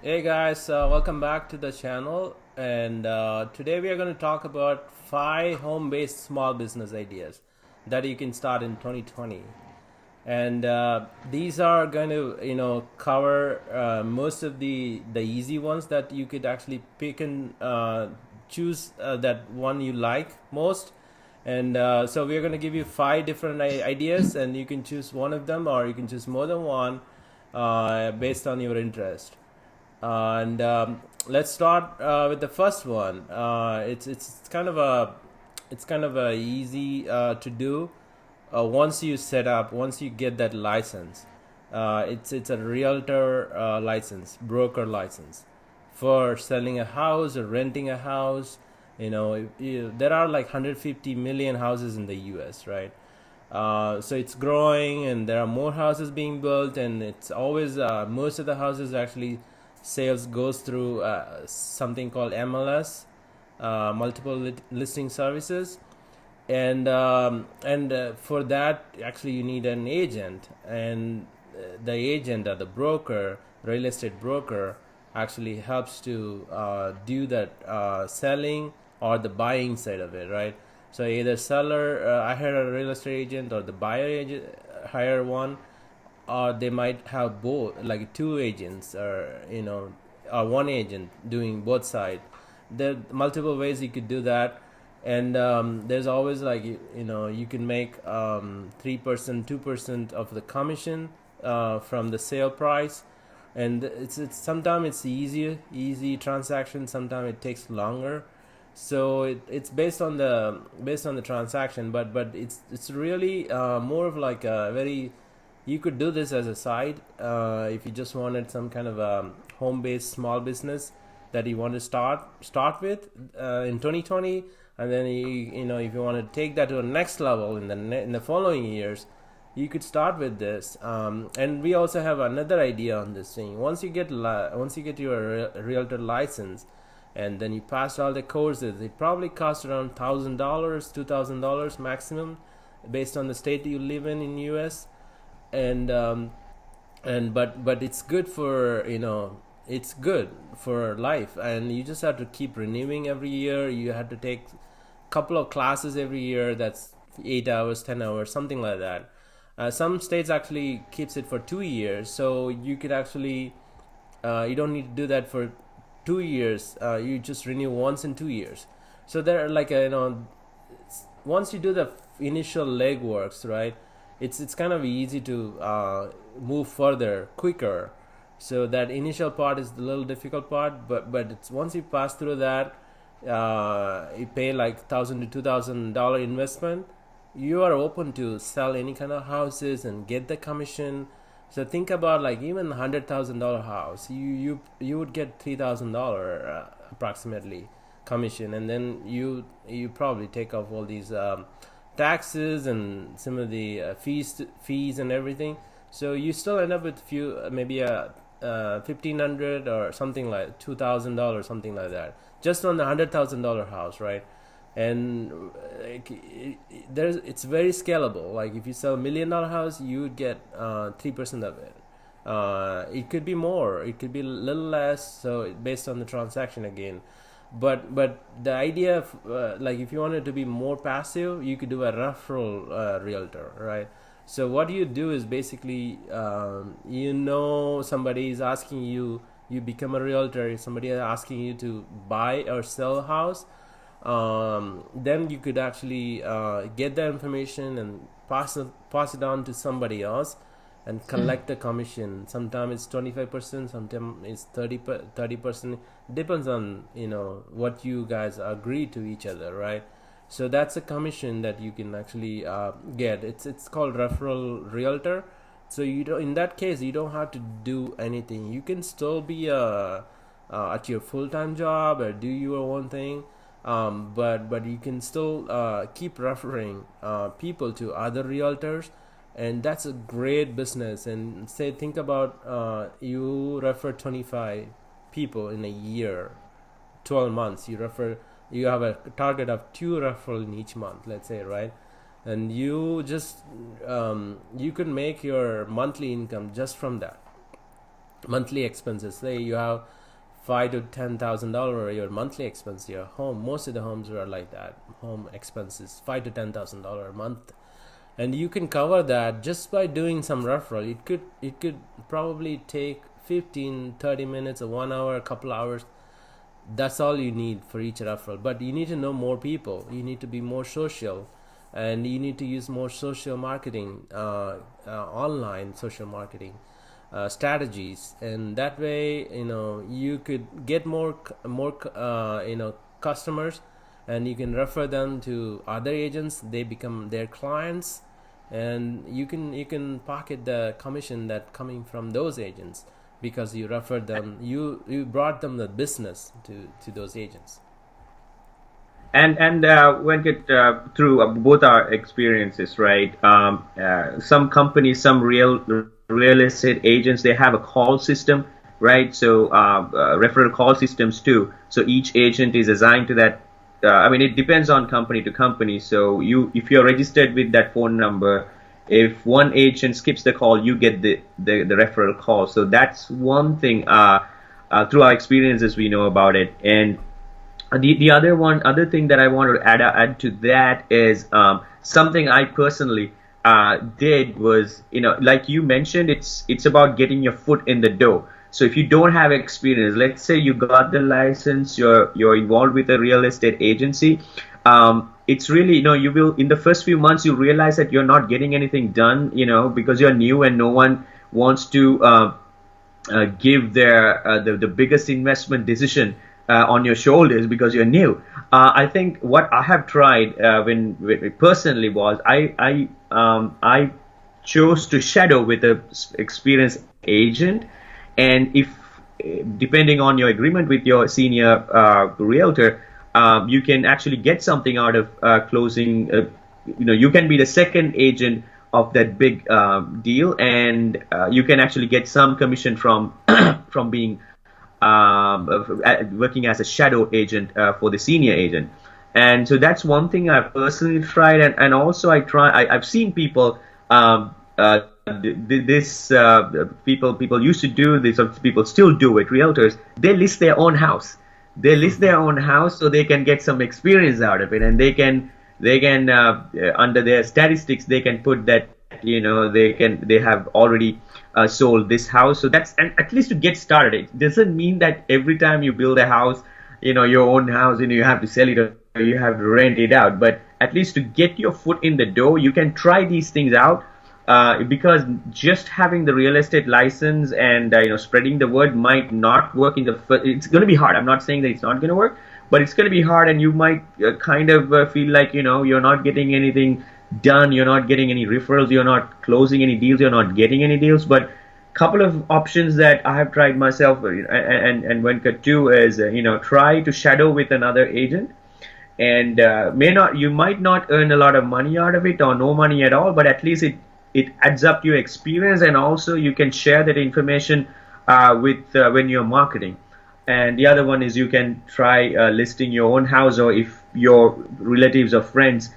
Hey guys, welcome back to the channel. And today we are going to talk about 5 home-based small business ideas that you can start in 2020. And these are going to, cover most of the easy ones that you could actually pick and choose that one you like most. And so we're going to give you 5 different ideas, and you can choose one of them, or you can choose more than one based on your interest. And let's start with the first one. It's kind of a easy to do. Once you set up, once you get that license, it's a realtor license, broker license for selling a house or renting a house. There are like 150 million houses in the U.S., right? So it's growing, and there are more houses being built, and it's always most of the houses actually sales goes through something called MLS, multiple listing services, and for that actually you need an agent, and the agent or the broker, real estate broker, actually helps to do that selling or the buying side of it, right? So either seller hire a real estate agent, or the buyer agent hire one, or they might have both, like 2 agents, or one agent doing both sides. There are multiple ways you could do that. And there's always, like, you can make 3%, 2% of the commission from the sale price. And it's sometimes it's easy transaction, sometimes it takes longer. So it's based on the transaction, but it's really more of like a very, you could do this as a side if you just wanted some kind of a home-based small business that you want to start with in 2020, and then if you want to take that to the next level in the following years, you could start with this. And we also have another idea on this thing. Once you get your realtor license, and then you pass all the courses, it probably costs around $1,000, $2,000 maximum, based on the state you live in US. But it's good for it's good for life, and you just have to keep renewing every year. You have to take a couple of classes every year. That's 8 hours, 10 hours, something like that. Some states actually keeps it for 2 years, so you could actually you don't need to do that for 2 years. You just renew once in 2 years. So there are like once you do the initial legworks, right, it's kind of easy to move further quicker. So that initial part is the little difficult part, but it's once you pass through that, you pay like $1,000 to $2,000 investment, you are open to sell any kind of houses and get the commission. So think about, like, even $100,000 house, you would get $3,000 approximately commission, and then you probably take off all these taxes and some of the fees and everything. So you still end up with maybe a $1,500 or something, like $2,000, something like that, just on the $100,000 house, right? And it's very scalable. Like if you sell $1 million house, you would get 3% of it. It could be more, it could be a little less, so based on the transaction again. But the idea of like, if you wanted to be more passive, you could do a referral realtor, right? So what you do is basically somebody is asking you, you become a realtor, somebody is asking you to buy or sell a house, then you could actually get the information and pass it on to somebody else and collect the commission. Sometimes it's 25%, sometimes it's 30%. Depends on what you guys agree to each other, right? So that's a commission that you can actually get. It's called referral realtor. So in that case, you don't have to do anything. You can still be at your full-time job or do your own thing. But you can still keep referring people to other realtors, and that's a great business. And think about you refer 25 people in a year, 12 months. You have a target of 2 referral in each month, let's say, right? And you could make your monthly income just from that. monthly expenses. Say you have $5,000 to $10,000 your monthly expense. Your home, most of the homes are like that. Home expenses $5,000 to $10,000 a month, and you can cover that just by doing some referral. It could probably take 15-30 minutes, or 1 hour, a couple hours. That's all you need for each referral. But you need to know more people. You need to be more social, and you need to use more social marketing, online social marketing strategies, and that way, you could get more customers, and you can refer them to other agents. They become their clients, and you can pocket the commission that coming from those agents, because you referred them, you brought them the business to those agents. And when get through both our experiences, right? Some companies, some real estate agents, they have a call system, right? So referral call systems too. So each agent is assigned to that. I mean, it depends on company to company. So if you're registered with that phone number, if one agent skips the call, you get the referral call. So that's one thing. Through our experiences, we know about it. And the other thing that I want to add to that is something I personally did was, like you mentioned, it's about getting your foot in the door. So if you don't have experience, let's say you got the license, you're involved with a real estate agency, it's really, you will, in the first few months, you realize that you're not getting anything done, because you're new and no one wants to give the biggest investment decision on your shoulders because you're new. I think what I have tried when personally was I chose to shadow with a experienced agent, and if depending on your agreement with your senior realtor, you can actually get something out of closing. You can be the second agent of that big deal, and you can actually get some commission from from being working as a shadow agent for the senior agent. And so that's one thing I've personally tried, and also I've seen people this people used to do this, or people still do it, realtors. They list their own house. They list their own house so they can get some experience out of it, and they can under their statistics they can put that they have already sold this house. So that's, and at least to get started. It doesn't mean that every time you build a house, your own house, you have to sell it or you have to rent it out. But at least to get your foot in the door, you can try these things out, because just having the real estate license and spreading the word might not work in the first. It's going to be hard. I'm not saying that it's not going to work, but it's going to be hard, and you might kind of feel like you're not getting anything done, you're not getting any referrals, you're not closing any deals, you're not getting any deals. But couple of options that I have tried myself, and Venkat too, is try to shadow with another agent, and you might not earn a lot of money out of it or no money at all, but at least it adds up to your experience, and also you can share that information with when you're marketing. And the other one is you can try listing your own house, or if your relatives or friends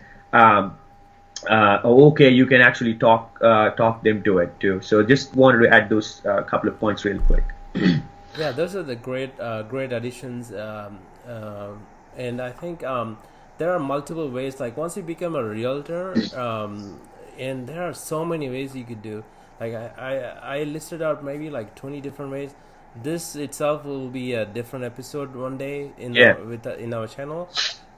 okay, you can actually talk them to it too. So just wanted to add those couple of points real quick. Yeah, those are the great additions, and I think there are multiple ways. Like once you become a realtor, and there are so many ways you could do. Like I listed out maybe like 20 different ways. This itself will be a different episode one day in in our channel.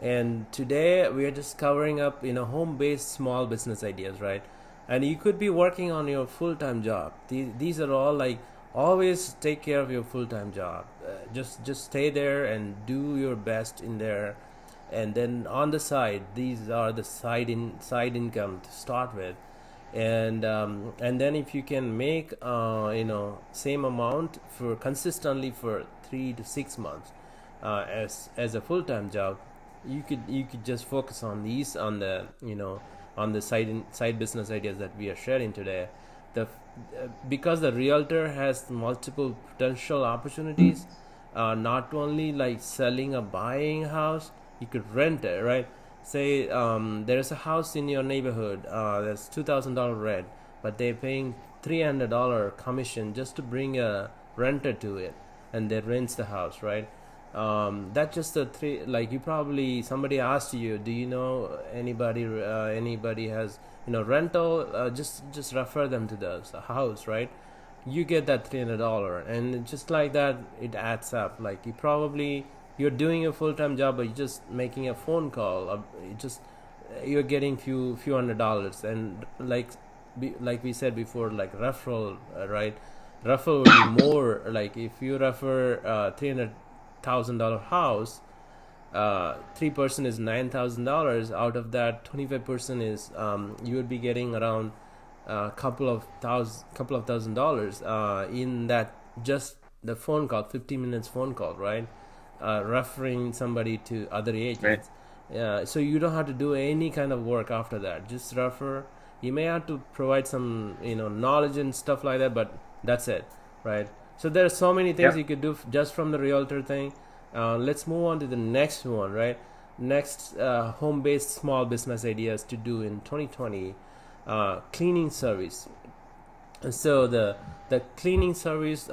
And today we are just covering up home-based small business ideas, right? And you could be working on your full-time job. These are all like, always take care of your full-time job. Just stay there and do your best in there. And then on the side, these are the side income to start with. And then if you can make same amount for consistently for 3 to 6 months as a full-time job, you could just focus on these, on the on the side business ideas that we are sharing today. Because the realtor has multiple potential opportunities, not only like selling or buying a house, you could rent it, right? Say there's a house in your neighborhood that's $2,000 rent, but they're paying $300 commission just to bring a renter to it, and they rents the house, right? That's just the three. Like, you probably, somebody asked you, do you know anybody has, rental? Just refer them to the house, right? You get that $300, and just like that, it adds up. Like, you're doing a full-time job, but you're just making a phone call. You're getting few $100s, and like we said before, like referral, right? Referral would be more. Like, if you refer $300,000 house, 3% is $9,000. Out of that, 25% is you would be getting around couple of $1,000 in that, just the phone call, 50 minutes phone call, right? Referring somebody to other agents. Right. So you don't have to do any kind of work after that. Just refer. You may have to provide some knowledge and stuff like that, but that's it, right? So there are so many things you could do just from the realtor thing. Let's move on to the next one, right? Next, home-based small business ideas to do in 2020. Cleaning service. So the cleaning service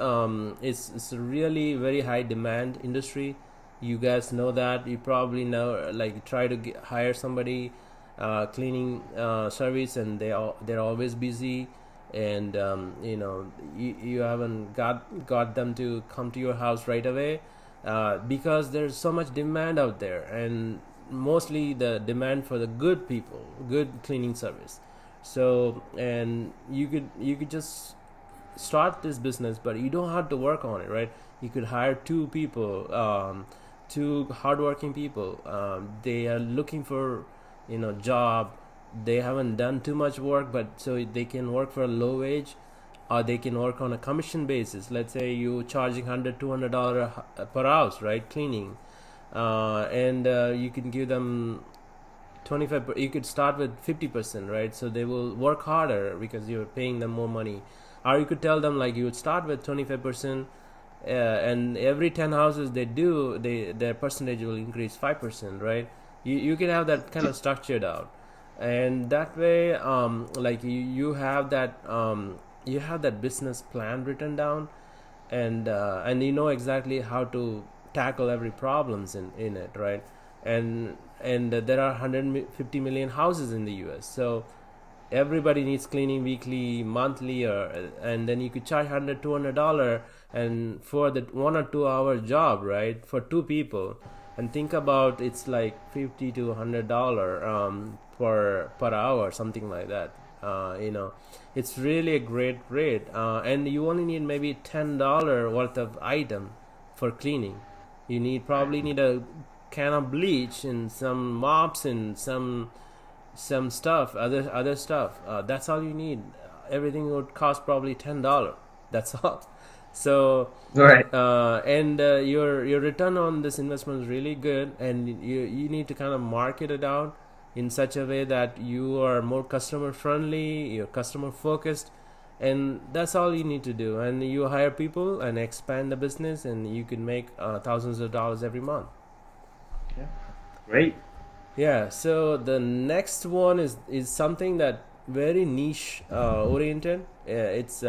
is a really very high demand industry. You guys know that. You probably know, like, try to hire somebody cleaning service, and they're always busy, and you haven't got them to come to your house right away because there's so much demand out there, and mostly the demand for the good people, good cleaning service. So, and you could just start this business, but you don't have to work on it, right? You could hire two people, two hardworking people. They are looking for job. They haven't done too much work, but so they can work for a low wage, or they can work on a commission basis. Let's say you charging $100-$200 per house, right? Cleaning, and you can give them 25. You could start with 50%, right? So they will work harder because you're paying them more money. Or you could tell them, like, you would start with 25%, and every 10 houses they do, their percentage will increase 5%, right? You can have that kind of structured out, and that way, like, you have that business plan written down, and you know exactly how to tackle every problems in it, right? And there are 150 million houses in the US, so everybody needs cleaning weekly, monthly, and then you could charge $100-$200 and for the 1 or 2 hour job, right, for two people. And think about, it's like $50 to $100 per hour, something like that. It's really a great rate, and you only need maybe $10 worth of item for cleaning. You probably need a can of bleach and some mops and some stuff, other stuff. That's all you need. Everything would cost probably $10. That's all. So, right. And your return on this investment is really good, and you need to kind of market it out in such a way that you are more customer friendly, you're customer focused, and that's all you need to do. And you hire people and expand the business, and you can make thousands of dollars every month. Yeah, great. Yeah. So the next one is something that very niche oriented. It's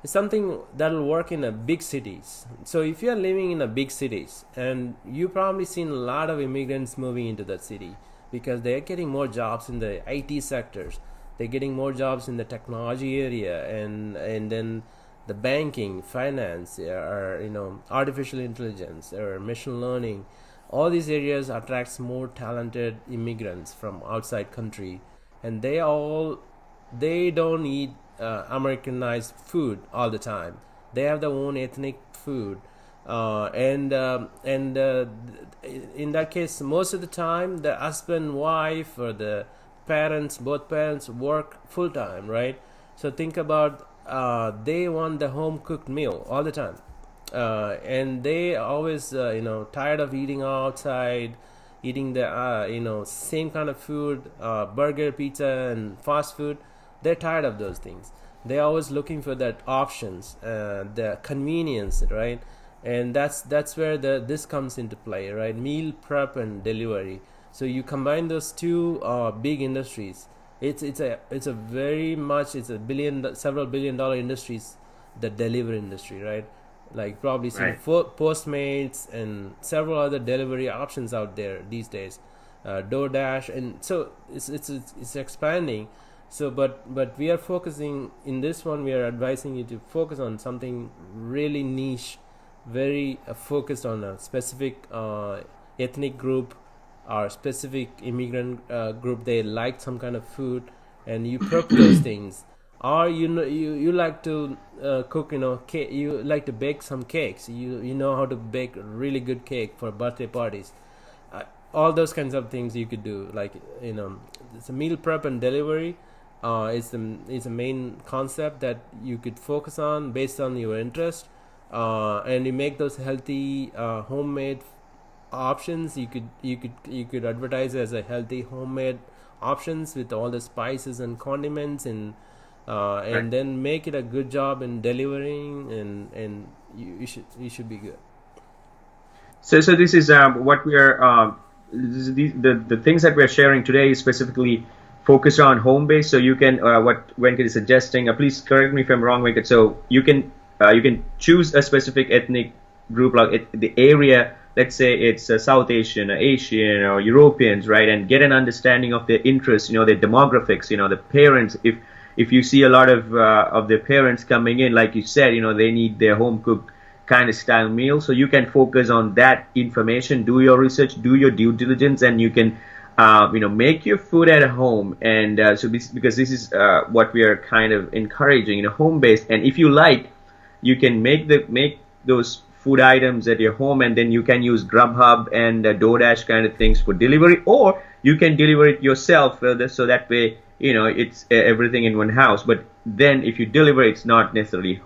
something that'll work in a big cities. So if you're living in a big cities, and you probably seen a lot of immigrants moving into that city because they're getting more jobs in the IT sectors, they're getting more jobs in the technology area, and then the banking, finance, or artificial intelligence or machine learning. All these areas attracts more talented immigrants from outside country, and they don't eat Americanized food all the time. They have their own ethnic food, and in that case, most of the time, the husband, wife, or the both parents work full time, right? So think about, they want the home cooked meal all the time, and they always tired of eating outside, eating the same kind of food, burger, pizza, and fast food. They're tired of those things. They're always looking for that options, the convenience, right? And that's where this comes into play, right? Meal prep and delivery. So you combine those two big industries. It's several $1 billion industries the delivery industry, right? Like probably seen Right. Postmates and several other delivery options out there these days, DoorDash, and so it's expanding. So, but we are focusing in this one. We are advising you to focus on something really niche, very focused on a specific ethnic group or specific immigrant group. They like some kind of food, and you prep those things. Or you like to cook, cake, you like to bake some cakes. You know how to bake a really good cake for birthday parties. All those kinds of things you could do. Like, it's a meal prep and delivery. It's a main concept that you could focus on based on your interest, and you make those healthy homemade options. You could advertise as a healthy homemade options with all the spices and condiments, and Right. then make it a good job in delivering, and you should be good. So this is what we are. This is the things that we are sharing today is specifically focused on home base. So you can what Venkat is suggesting. Please correct me if I'm wrong, Venkat. So you can choose a specific ethnic group, like the area. Let's say it's South Asian, or Asian, or Europeans, right? And get an understanding of their interests. Their demographics. The parents. If you see a lot of their parents coming in, like you said, they need their home cooked kind of style meal. So you can focus on that information, do your research, do your due diligence, and you can, make your food at home. And because this is what we are kind of encouraging, home based. And if you like, you can make those food items at your home, and then you can use Grubhub and DoorDash kind of things for delivery, or you can deliver it yourself. So that way, it's everything in one house. But then if you deliver, it's not necessarily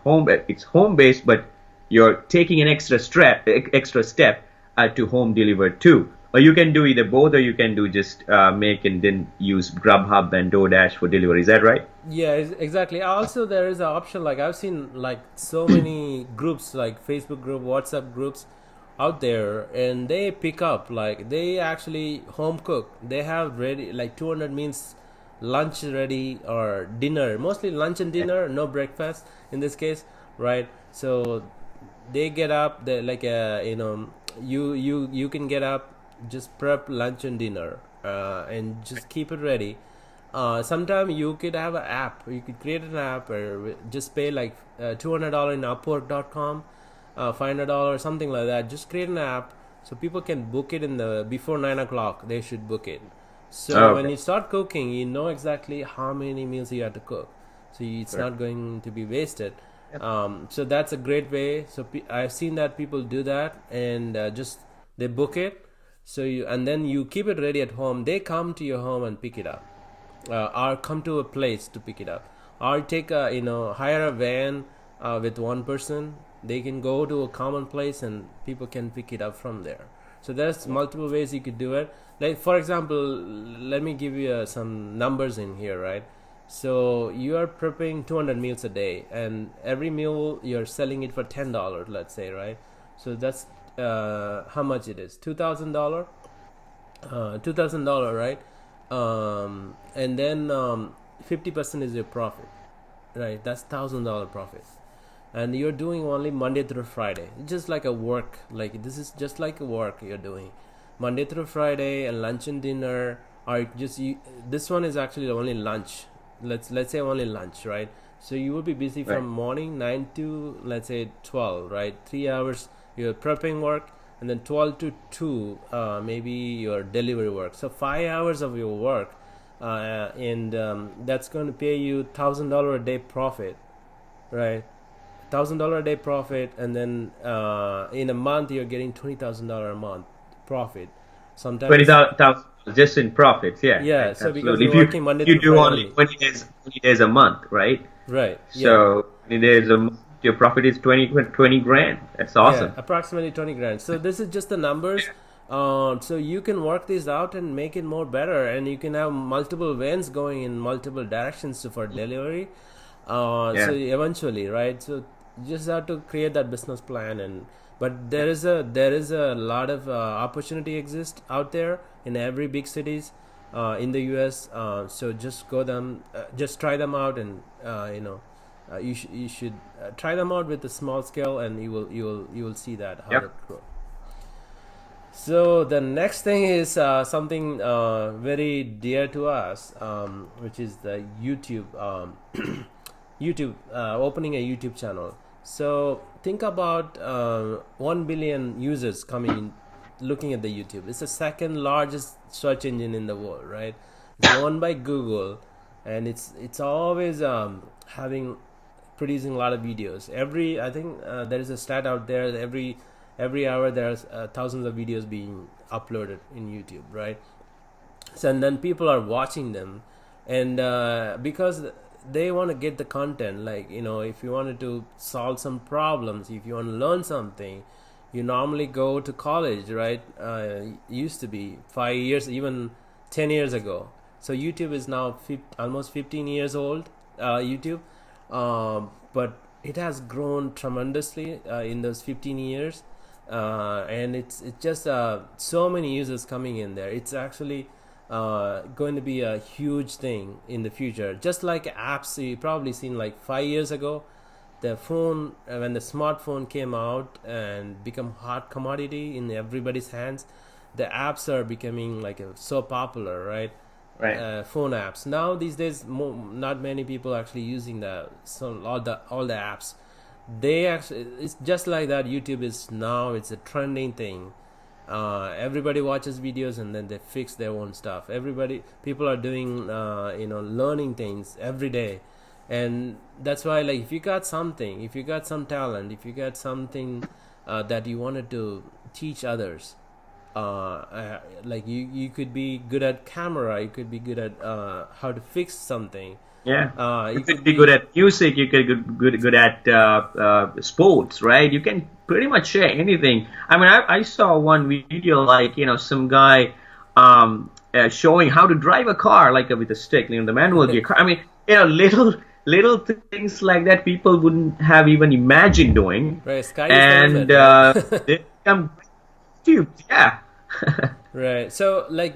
it's home based, but you're taking an extra step to home deliver too. Or you can do either both, or you can do just make and then use Grubhub and DoorDash for delivery. Is that right? Yeah, exactly. Also, there is an option, like I've seen like so many groups, like Facebook group, WhatsApp groups out there, and they pick up, like they actually home cook. They have ready like 200 meals, lunch ready, or dinner, mostly lunch and dinner, no breakfast in this case, right? So they get up, they like you can get up, just prep lunch and dinner, and just keep it ready. Sometime you could have an app, you could create an app, or just pay like $200 in Upwork.com, $500, something like that. Just create an app so people can book it in the before 9 o'clock. They should book it. Oh, So when okay. you start cooking, you know exactly how many meals you have to cook, so it's Correct. not going to be wasted. Yep. So that's a great way. So I've seen that people do that, and just they book it. So and then you keep it ready at home. They come to your home and pick it up, or come to a place to pick it up, or take a hire a van with one person. They can go to a common place, and people can pick it up from there. So there's multiple ways you could do it. Like for example, let me give you some numbers in here, right? So you are prepping 200 meals a day, and every meal you're selling it for $10, let's say, right? So that's how much it is, $2,000, $2,000, right? And then 50% is your profit, right? That's $1,000 profit, and you're doing only Monday through Friday, just like a work. Like this is just like a work you're doing, Monday through Friday, and lunch and dinner. Or just this one is actually only lunch. Let's say only lunch, right? So you will be busy Right. from morning 9 to, let's say, 12, right? 3 hours your prepping work, and then 12 to 2 maybe your delivery work. So 5 hours of your work, and that's going to pay you $1,000 a day profit, right? $1,000 a day profit, and then in a month you're getting $20,000 a month profit. Twenty Sometimes, thousand just in profits. Yeah, yeah. So because absolutely. you're working Monday You through do Friday only only, 20 days a month, right? right? Yeah. So 20 days a month, your profit is 20 grand. That's Yeah, awesome. approximately 20 grand. So this is just the numbers. So you can work this out and make it more better, and you can have multiple vans going in multiple directions for delivery. So Yeah. eventually, right? So you just have to create that business plan, and but there is a lot of opportunity exists out there in every big cities in the U.S. So just try them out, and You should try them out with a small scale, and you will see that how Yep. it grows. So the next thing is something very dear to us, which is the YouTube. YouTube, opening a YouTube channel. So think about 1 billion users coming in, looking at the YouTube. It's the second largest search engine in the world, right? It's owned by Google, and it's always having producing a lot of videos. I think there is a stat out there that every hour there's thousands of videos being uploaded in YouTube, right? So, and then people are watching them, and because they want to get the content, like, if you wanted to solve some problems, if you want to learn something, you normally go to college, right? Used to be 5 years, even 10 years ago. So YouTube is now almost 15 years old, YouTube, but it has grown tremendously in those 15 years, and it's just so many users coming in there. It's actually going to be a huge thing in the future. Just like apps, you probably seen like 5 years ago, the phone, when the smartphone came out and become hot commodity in everybody's hands, the apps are becoming like so popular, right? Right. Phone apps. Now these days, not many people actually using all the apps. They actually, it's just like that. YouTube is now, it's a trending thing. Everybody watches videos and then they fix their own stuff. People are doing learning things every day, and that's why, like, if you got some talent, if you got something that you wanted to teach others, like you could be good at camera, you could be good at how to fix something. Yeah, You you could could be good at music. You could be good at sports, right? You can pretty much share anything. I mean, I saw one video, like, some guy showing how to drive a car, like, with a stick, the manual gear car. I mean, little things like that people wouldn't have even imagined doing, right, sky is the and limit, right? they become tubes. Yeah. Right. So, like,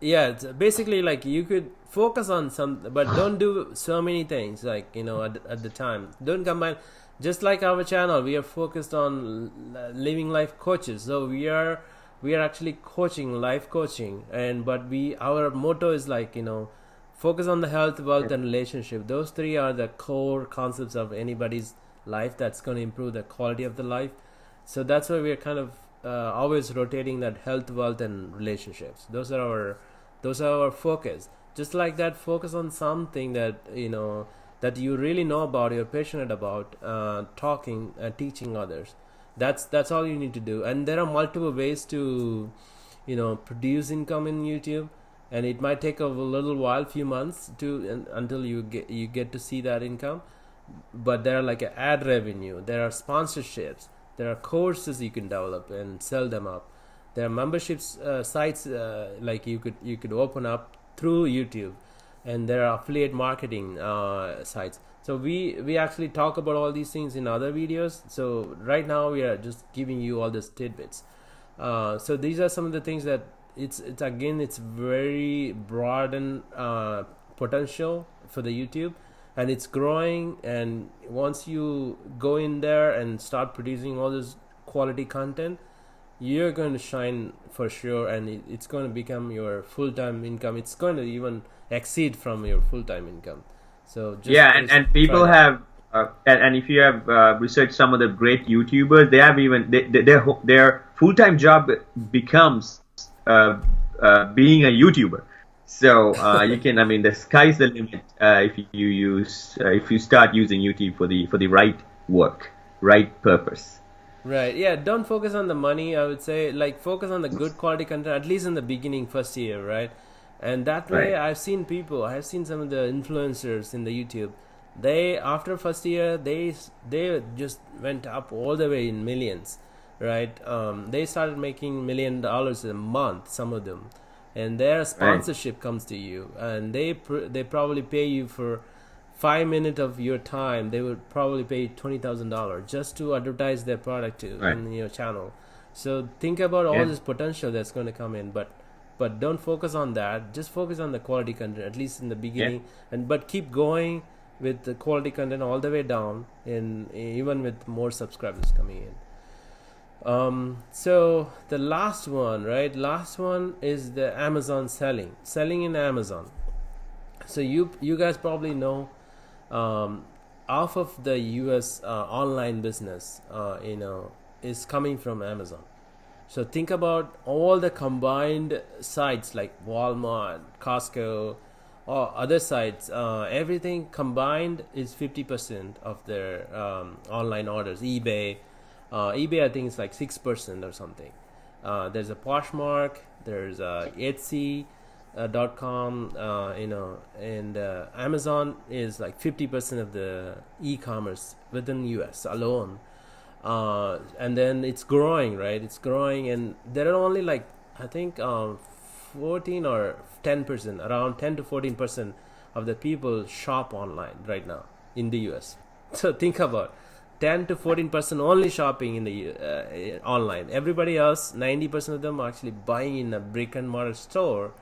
yeah, it's basically like you could focus on some, but don't do so many things, like, at the time. Don't combine. Just like our channel, we are focused on living life coaches. So we are actually coaching, life coaching, but our motto is like, focus on the health, wealth, and relationship. Those three are the core concepts of anybody's life that's going to improve the quality of the life. So that's why we are kind of always rotating that health, wealth, and relationships. Those are our focus. Just like that, focus on something that that you really know about, you're passionate about, talking, teaching others. That's all you need to do. And there are multiple ways to produce income in YouTube, and it might take a little while, few months until you get to see that income. But there are like ad revenue, there are sponsorships, there are courses you can develop and sell them up. There are memberships sites, like you could open up through YouTube, and there are affiliate marketing sites. So we actually talk about all these things in other videos. So right now we are just giving you all these tidbits. So these are some of the things that it's very broad and potential for the YouTube, and it's growing. And once you go in there and start producing all this quality content, you're going to shine for sure, and it's going to become your full-time income. It's going to even exceed from your full-time income. So just and people have and if you have researched some of the great YouTubers, they have even their full-time job becomes being a YouTuber. So you can, I mean, the sky's the limit if you start using YouTube for the right work, right purpose. Right. Yeah. Don't focus on the money. I would say, like, focus on the good quality content, at least in the beginning, first year, right? And that way, Right. I've seen some of the influencers in the YouTube. They, after first year, they just went up all the way in millions, right? They started making $1 million a month, some of them, and their sponsorship comes to you, and they probably pay you for 5 minutes of your time. They would probably pay $20,000 just to advertise their product in your channel. So think about all this potential that's going to come in, but don't focus on that. Just focus on the quality content, at least in the beginning, but keep going. with the quality content all the way down, and even with more subscribers coming in. So the last one, right? Last one is the Amazon selling in Amazon. So you guys probably know, half of the U.S. Online business, is coming from Amazon. So think about all the combined sites like Walmart, Costco, or other sites. Everything combined is 50% of their online orders. eBay, I think it's like 6% or something. There's a Poshmark, there's Etsy.com, and Amazon is like 50% of the e-commerce within US alone. And then it's growing, right? It's growing, and there are only like, I think 14 or 10%, around 10 to 14% of the people shop online right now in the US. So think about 10 to 14% only shopping in the online. Everybody else, 90% of them are actually buying in a brick and mortar store.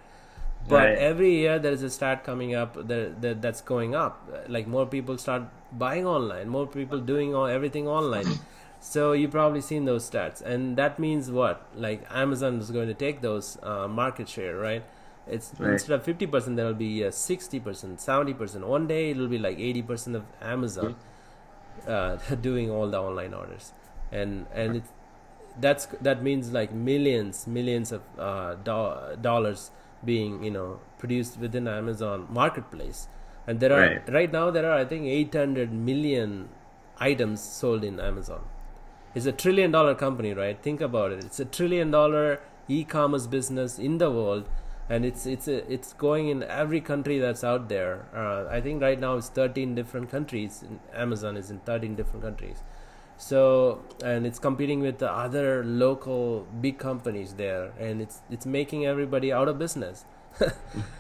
But Right. every year there is a stat coming up that's going up. Like more people start buying online, more people doing everything online. So you've probably seen those stats, and that means what? Like Amazon is going to take those market share, right? It's Right. instead of 50%, there will be 60%, 70%. One day it will be like 80% of Amazon doing all the online orders, and that means like millions of dollars being produced within Amazon marketplace. And there are right now there are, I think, 800 million items sold in Amazon. It's $1 trillion company, right? Think about it. It's $1 trillion e-commerce business in the world, and it's going in every country that's out there. I think right now it's 13 different countries. Amazon is in 13 different countries. So, and it's competing with the other local big companies there, and it's making everybody out of business.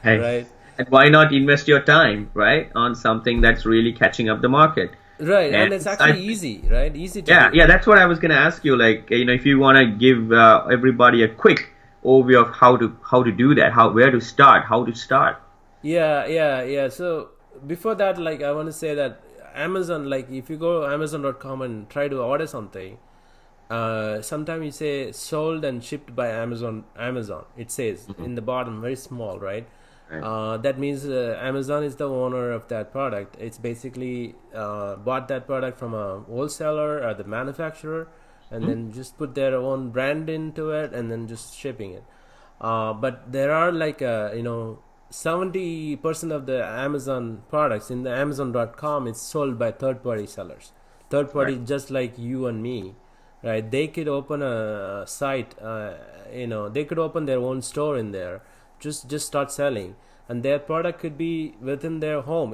Hey. Right? And why not invest your time, right, on something that's really catching up the market? Right, and it's actually easy, right? Easy to do. Yeah, that's what I was going to ask you. Like, if you want to give everybody a quick overview of how to do that, where to start, how to start. Yeah. So before that, like, I want to say that Amazon, like, if you go to Amazon.com and try to order something, sometimes you say sold and shipped by Amazon. It says in the bottom, very small, right? That means Amazon is the owner of that product. It's basically bought that product from a wholesaler or the manufacturer, and then just put their own brand into it, and then just shipping it. But there are like 70% of the Amazon products in the Amazon.com is sold by third-party sellers. Third-party, just like you and me, right? They could open a site, they could open their own store in there. Just start selling, and their product could be within their home,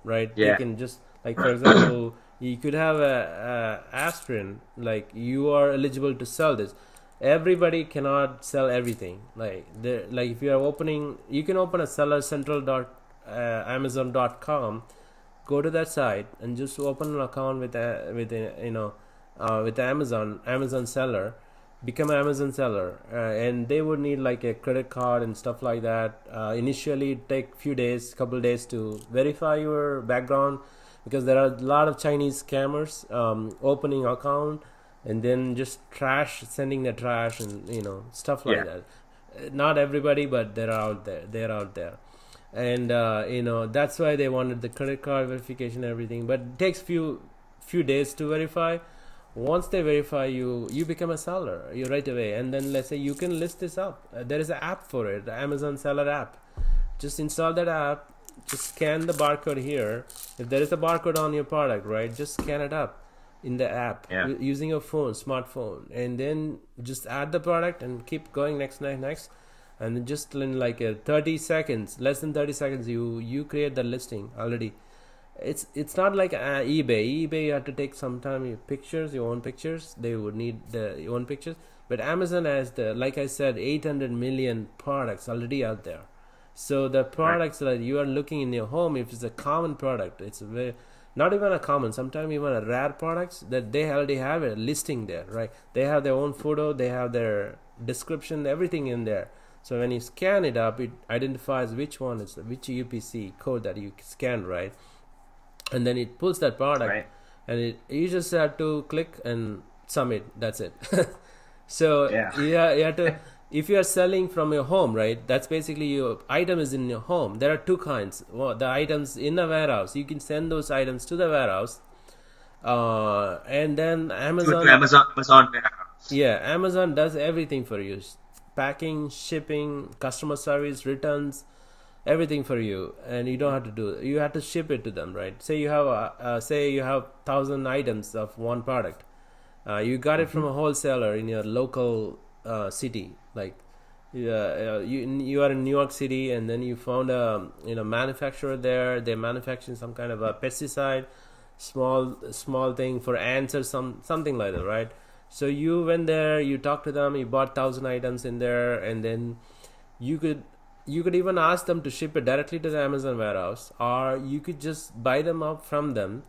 right? Yeah. They can just, like, for example, you could have a aspirin, like, you are eligible to sell this. Everybody cannot sell everything. Like if you are opening, you can open a seller central Amazon.com, go to that site and just open an account with Amazon seller. Become an Amazon seller, and they would need like a credit card and stuff like that. Initially it take couple days to verify your background, because there are a lot of Chinese scammers opening account and then just sending the trash and stuff like that. Not everybody, but they're out there. And that's why they wanted the credit card verification and everything, but it takes few days to verify. Once they verify you become a seller right away. And then let's say you can list this up. There is an app for it, the Amazon Seller app. Just install that app, just scan the barcode here. If there is a barcode on your product, right, just scan it up in the app using your smartphone, and then just add the product and keep going next. And then just in like 30 seconds, less than 30 seconds, you create the listing already. It's not like eBay. You have to take some time, your own pictures. They would need your own pictures. But Amazon has like I said, 800 million products already out there. So the products that you are looking in your home, if it's a common product, it's not even a common, sometimes even a rare products, that they already have a listing there, right? They have their own photo, they have their description, everything in there. So when you scan it up, it identifies which UPC code that you scan, right? and then it pulls that product, Right. and you just have to click and submit. That's it. So Yeah. you have to, if you are selling from your home, right? That's basically your item is in your home. There are two kinds. Well, the items in a warehouse, you can send those items to the warehouse, and then To Amazon warehouse. yeah, Amazon does everything for you: packing, shipping, customer service, returns, everything for you, and you don't have to do it. You have to ship it to them, right? Say you have say you have 1,000 items of one product. You got it from a wholesaler in your local city, like you are in New York City, and then you found a manufacturer there. They're manufacturing some kind of a pesticide, small thing for ants or something like that, right? So you went there, you talked to them, you bought 1,000 items in there, and then you could even ask them to ship it directly to the Amazon warehouse, or you could just buy them up from them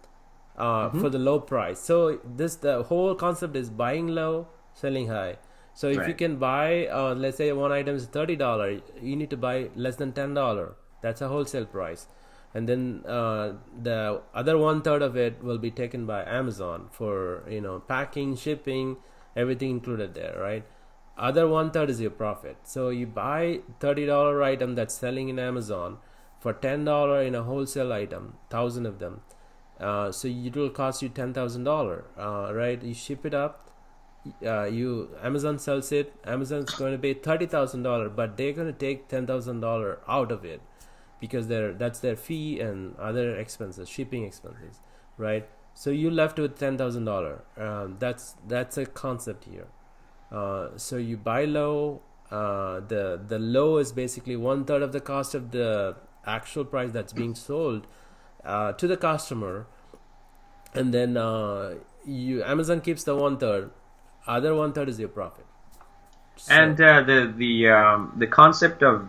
for the low price. So the whole concept is buying low, selling high. So if you Right. can buy, let's say one item is $30, you need to buy less than $10. That's a wholesale price, and then the other 1/3 of it will be taken by Amazon for packing, shipping, everything included there, right? Other 1/3 is your profit. So you buy $30 item that's selling in Amazon for $10 in a wholesale item, 1,000 of them. So it will cost you $10,000, right? You ship it up. Amazon sells it. Amazon's going to pay $30,000, but they're going to take $10,000 out of it because that's their fee and other expenses, shipping expenses, right? So you left with $10,000. That's a concept here. So you buy low. The low is basically 1/3 of the cost of the actual price that's being sold to the customer, and then Amazon keeps the 1/3. Other 1/3 is your profit. So, And the concept of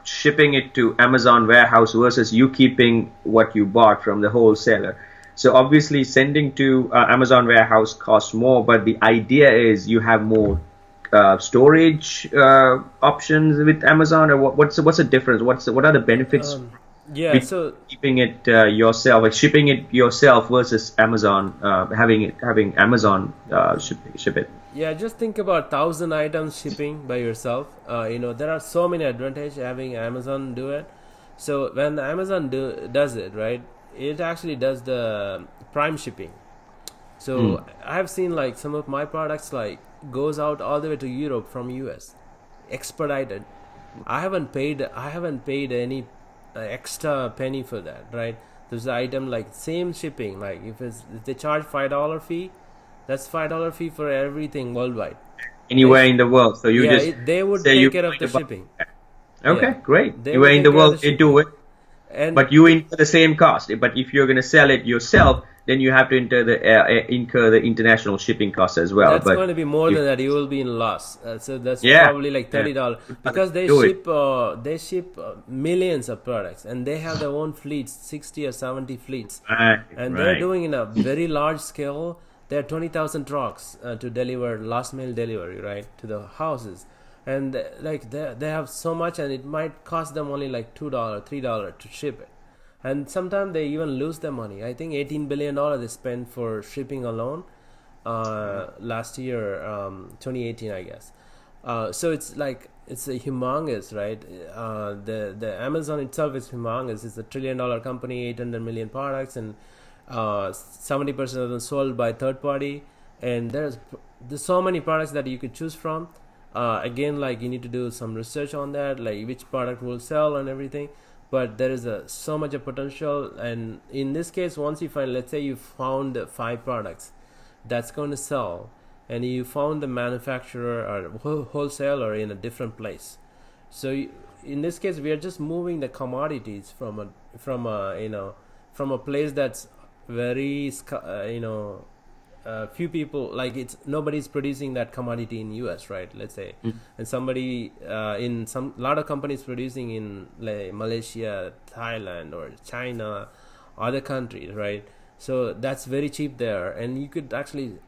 shipping it to Amazon warehouse versus you keeping what you bought from the wholesaler. So obviously sending to Amazon warehouse costs more, but the idea is you have more storage options with Amazon, or what's the difference? What are the benefits yeah. with So keeping it yourself, like shipping it yourself versus Amazon having Amazon ship it? yeah, just think about 1,000 items shipping by yourself. There are so many advantages having Amazon do it. So when Amazon does it, right, it actually does the prime shipping. So I have seen like some of my products like goes out all the way to Europe from US, expedited. I haven't paid any extra penny for that, right? There's an item like same shipping. Like if they charge $5 fee, that's $5 fee for everything worldwide. Anywhere in the world. So you just They would say take you care of the buy- shipping. Okay, Yeah. great. They Anywhere will in take the care of world, the they do it, And but you incur the same cost. But if you're going to sell it yourself, then you have to incur the international shipping costs as well. that's But going to be more you- than that. You will be in loss. So that's Yeah. probably like $30 because they Do it. ship millions of products, and they have their own fleets, 60 or 70 fleets, Right, and they're right. doing in a very large scale. There are 20,000 trucks to deliver last mile delivery, right, to the houses, and they have so much, and it might cost them only like $2, $3 to ship it. And sometimes they even lose their money. I think $18 billion they spent for shipping alone last year, 2018, I guess. So it's a humongous, right? The Amazon itself is humongous. It's a $1 trillion company, 800 million products, and 70% of them sold by third party. And there's so many products that you could choose from. Again, like you need to do some research on that, like which product will sell and everything. But there is so much of potential, and in this case, once you find, let's say you found 5 products that's going to sell, and you found the manufacturer or wholesaler in a different place. So in this case, we are just moving the commodities from a place that's very few people, like it's nobody's producing that commodity in US, right, let's say. And somebody in some lot of companies producing in like Malaysia, Thailand, or China, other countries, right? So that's very cheap there, and you could actually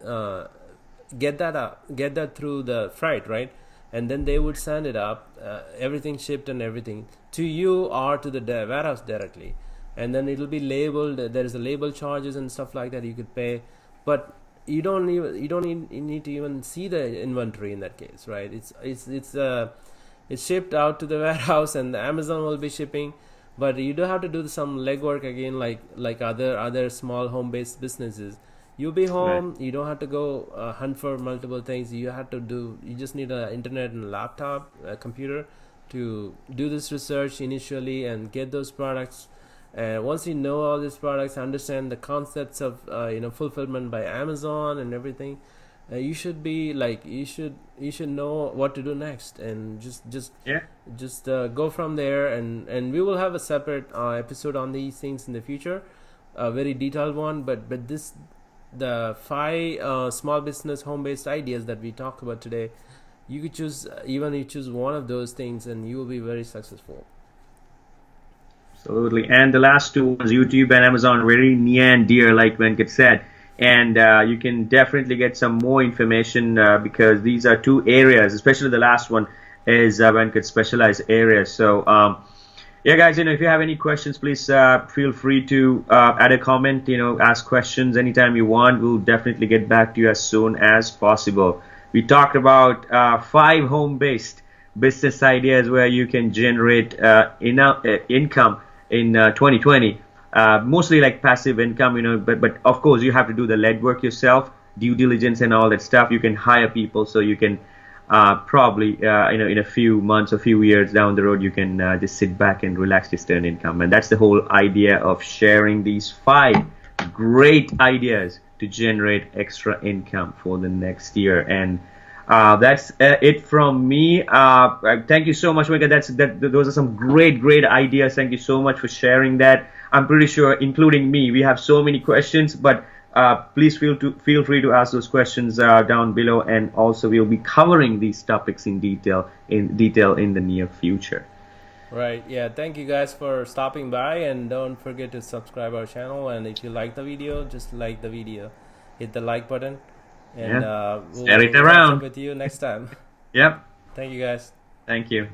get that through the freight, right? And then they would send it up, everything shipped and everything to you or to the warehouse directly. and then it'll be labeled. There is a label charges and stuff like that you could pay, but you don't need to even see the inventory in that case, right? It's shipped out to the warehouse, and Amazon will be shipping, but you do have to do some legwork again, like other small home-based businesses. You'll be home. Right. You don't have to go hunt for multiple things. You just need an internet and a laptop, a computer, to do this research initially and get those products. And once you know all these products, understand the concepts of fulfillment by Amazon and everything, you should be like you should know what to do next, and just go from there. And we will have a separate episode on these things in the future, a very detailed one. But the 5 small business home-based ideas that we talked about today, you could choose one of those things and you will be very successful. Absolutely. And the last 2 ones, YouTube and Amazon, very near and dear, like Venkat said. And you can definitely get some more information because these are 2 areas, especially the last one is Venkat's specialized area. So yeah, guys, if you have any questions, please feel free to add a comment, ask questions anytime you want. We'll definitely get back to you as soon as possible. We talked about 5 home-based business ideas where you can generate enough income in 2020. Mostly like passive income, but of course you have to do the legwork yourself, due diligence and all that stuff. You can hire people, so you can probably in a few months or few years down the road, you can just sit back and relax, just earn income. And that's the whole idea of sharing these 5 great ideas to generate extra income for the next year. And that's it from me. Thank you so much, Venkat. Those are some great ideas. Thank you so much for sharing that. I'm pretty sure, including me, we have so many questions, but please feel free to ask those questions down below, and also we'll be covering these topics in detail in the near future. Right. Yeah. Thank you guys for stopping by, and don't forget to subscribe our channel. And if you like the video, just like the video, hit the like button, and we'll share it around with you next time. Yep. Thank you, guys. Thank you.